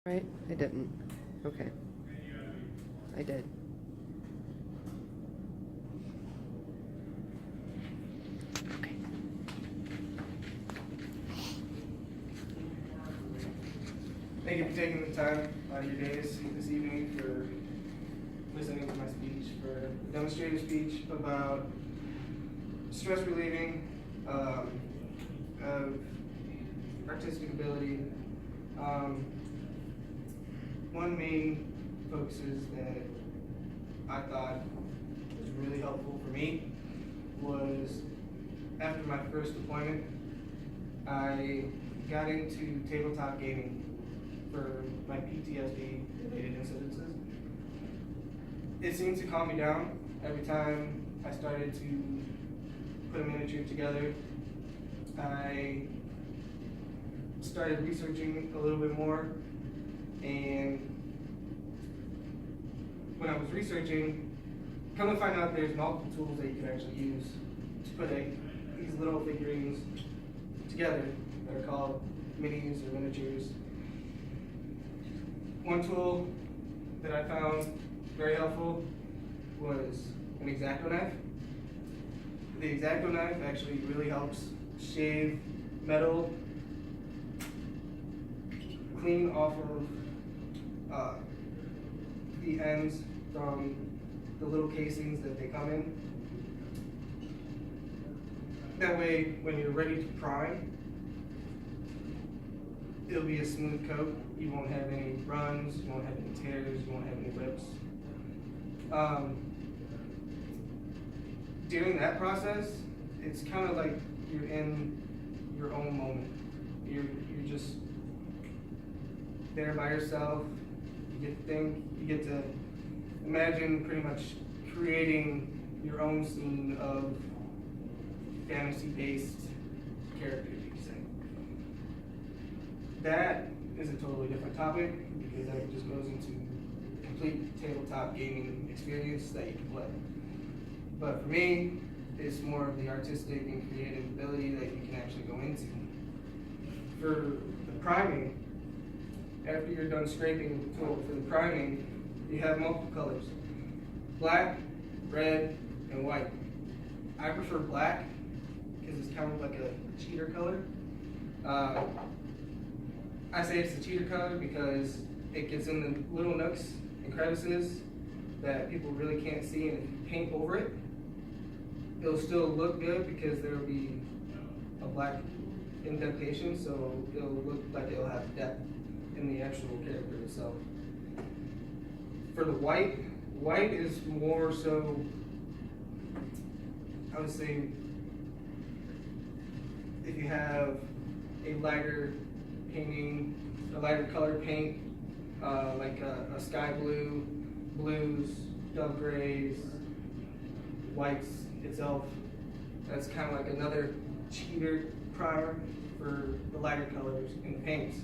Right? I didn't. Okay. I did. Okay. Thank you for taking the time out of your days this evening for listening to my speech, for a demonstrative speech about stress relieving, of artistic ability. One main focuses that I thought was really helpful for me was after my first deployment, I got into tabletop gaming for my PTSD related incidences. It seemed to calm me down every time I started to put a miniature together. I started researching a little bit more, and when I was researching, come to find out there's multiple tools that you can actually use to put these little figurines together that are called minis or miniatures. One tool that I found very helpful was an X-Acto knife. The X-Acto knife actually really helps shave metal clean off of the ends from the little casings that they come in. That way, when you're ready to prime, it'll be a smooth coat. You won't have any runs, you won't have any tears, you won't have any rips. During that process, it's kind of like you're in your own moment. You're just there by yourself. You get to think, you get to imagine pretty much creating your own scene of fantasy-based characters, you could say. That is a totally different topic because that just goes into complete tabletop gaming experience that you can play. But for me, it's more of the artistic and creative ability that you can actually go into. For the priming, after you're done scraping the tool, for the priming, you have multiple colors: black, red, and white. I prefer black because it's kind of like a cheater color. I say it's a cheater color because it gets in the little nooks and crevices that people really can't see, and if you paint over it, it'll still look good because there will be a black indentation, so it'll look like it'll have depth in the actual character itself. For the white is more so, I would say, if you have a lighter painting, a lighter color paint, like a sky blue, blues, dove grays, whites itself, that's kind of like another cheater primer for the lighter colors in the paints.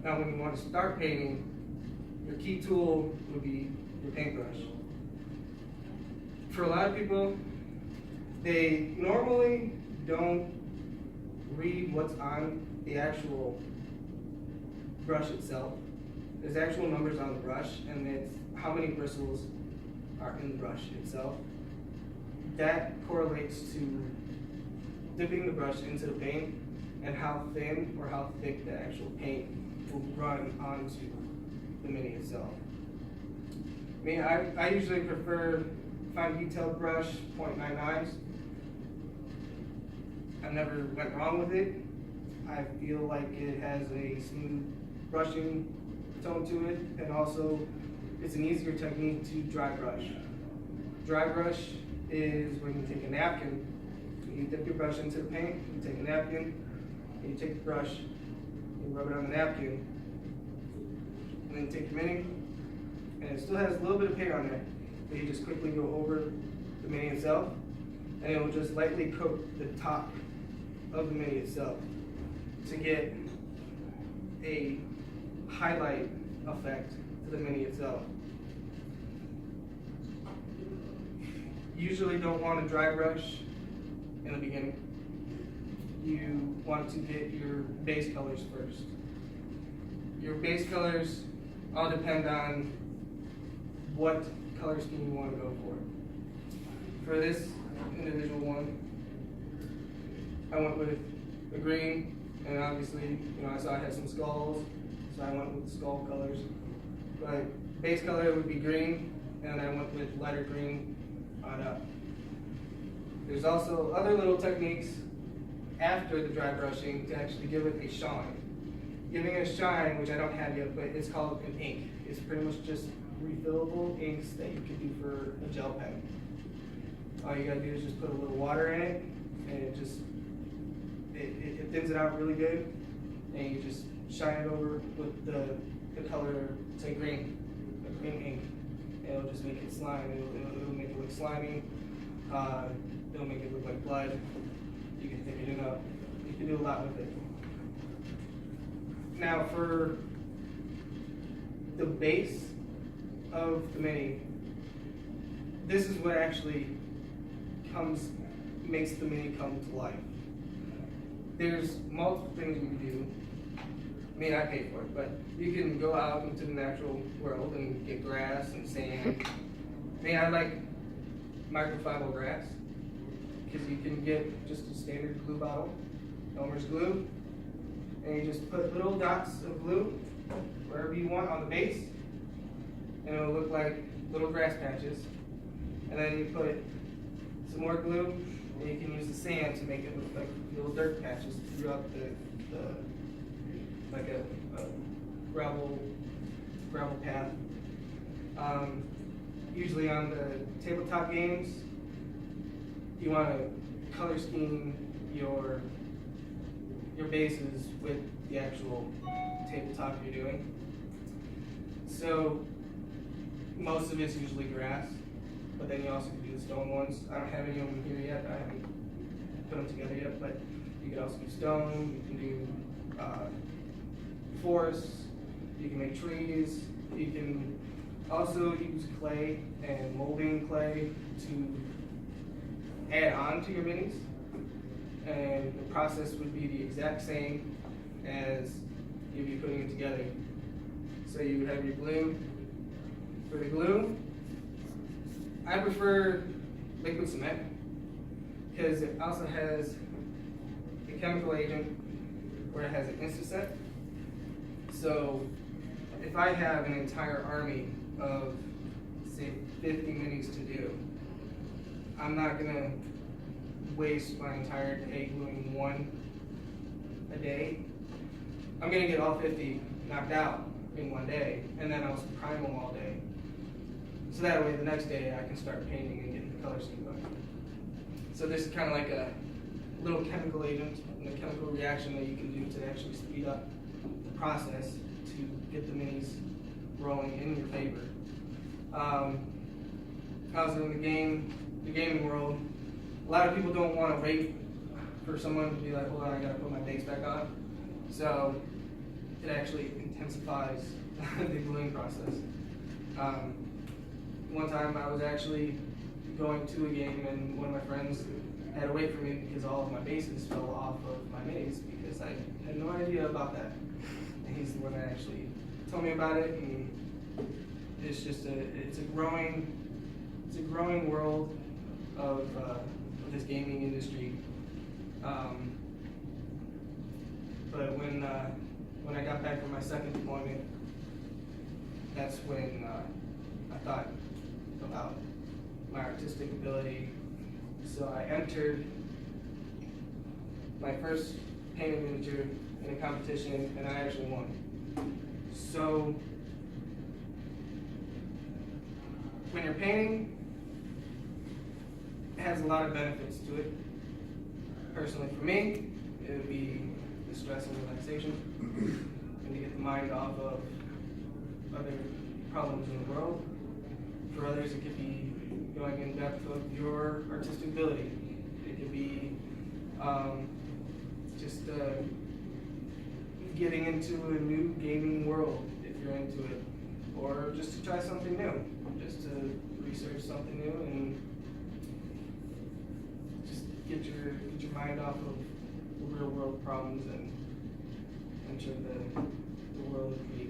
Now when you want to start painting, your key tool would be your paintbrush. For a lot of people, they normally don't read what's on the actual brush itself. There's actual numbers on the brush, and it's how many bristles are in the brush itself. That correlates to dipping the brush into the paint and how thin or how thick the actual paint will run onto the mini itself. I mean, I usually prefer fine detailed brush, 0.99s. I never went wrong with it. I feel like it has a smooth brushing tone to it, and also it's an easier technique to dry brush. Dry brush is when you take a napkin, you dip your brush into the paint, you take a napkin, and you take the brush, you rub it on the napkin, and then you take your mini, and it still has a little bit of paint on there, but you just quickly go over the mini itself, and it will just lightly coat the top of the mini itself to get a highlight effect to the mini itself. Usually don't want to dry brush in the beginning. You want to get your base colors first. your base colors all depend on what color scheme you want to go for. For this individual one, I went with the green, and obviously, I saw I had some skulls, so I went with the skull colors. But base color would be green, and I went with lighter green on up. There's also other little techniques after the dry brushing to actually give it a shine. Giving it a shine, which I don't have yet, but it's called an ink. It's pretty much just refillable inks that you can do for a gel pen. All you gotta do is just put a little water in it, and it thins it out really good, and you just shine it over with the color, say green, a green ink. And it'll just make it slime. It'll make it look slimy. It'll make it look like blood. You can thicken it up. You can do a lot with it. Now for the base of the mini, this is what actually makes the mini come to life. There's multiple things you can do. I mean, I pay for it, but you can go out into the natural world and get grass and sand. I mean, I like microfiber grass, because you can get just a standard glue bottle, Elmer's glue, and you just put little dots of glue wherever you want on the base, and it'll look like little grass patches. And then you put some more glue, and you can use the sand to make it look like little dirt patches throughout like a gravel path. Usually on the tabletop games, you want to color scheme your bases with the actual tabletop you're doing. So most of it's usually grass, but then you also can do the stone ones. I don't have any of them here yet. I haven't put them together yet, but you can also do stone. You can do forests. You can make trees. You can also use clay and molding clay to add on to your minis, and the process would be the exact same as you'd be putting it together. So you would have your glue. For the glue, I prefer liquid cement because it also has a chemical agent where it has an Instaset. So if I have an entire army of, say, 50 minis to do, I'm not gonna waste my entire day gluing one a day. I'm gonna get all 50 knocked out in one day, and then I'll prime them all day. So that way the next day I can start painting and getting the color scheme going. So this is kind of like a little chemical agent and a chemical reaction that you can do to actually speed up the process to get the minis rolling in your favor. Also in the gaming world, a lot of people don't want to wait for someone to be like, hold on, I gotta put my base back on. So it actually intensifies the gluing process. One time I was actually going to a game and one of my friends had to wait for me because all of my bases fell off of my minis because I had no idea about that. And he's the one that actually told me about it, and it's just it's a growing world of this gaming industry. But when I got back from my second deployment, that's when I thought about my artistic ability. So I entered my first painting miniature in a competition, and I actually won. So when you're painting, it has a lot of benefits to it. Personally, for me, it would be the stress and relaxation, and to get the mind off of other problems in the world. For others, it could be going in depth of your artistic ability. It could be just getting into a new gaming world if you're into it, or just to try something new, just to research something new and just get your mind off of the real world problems and enter the the world,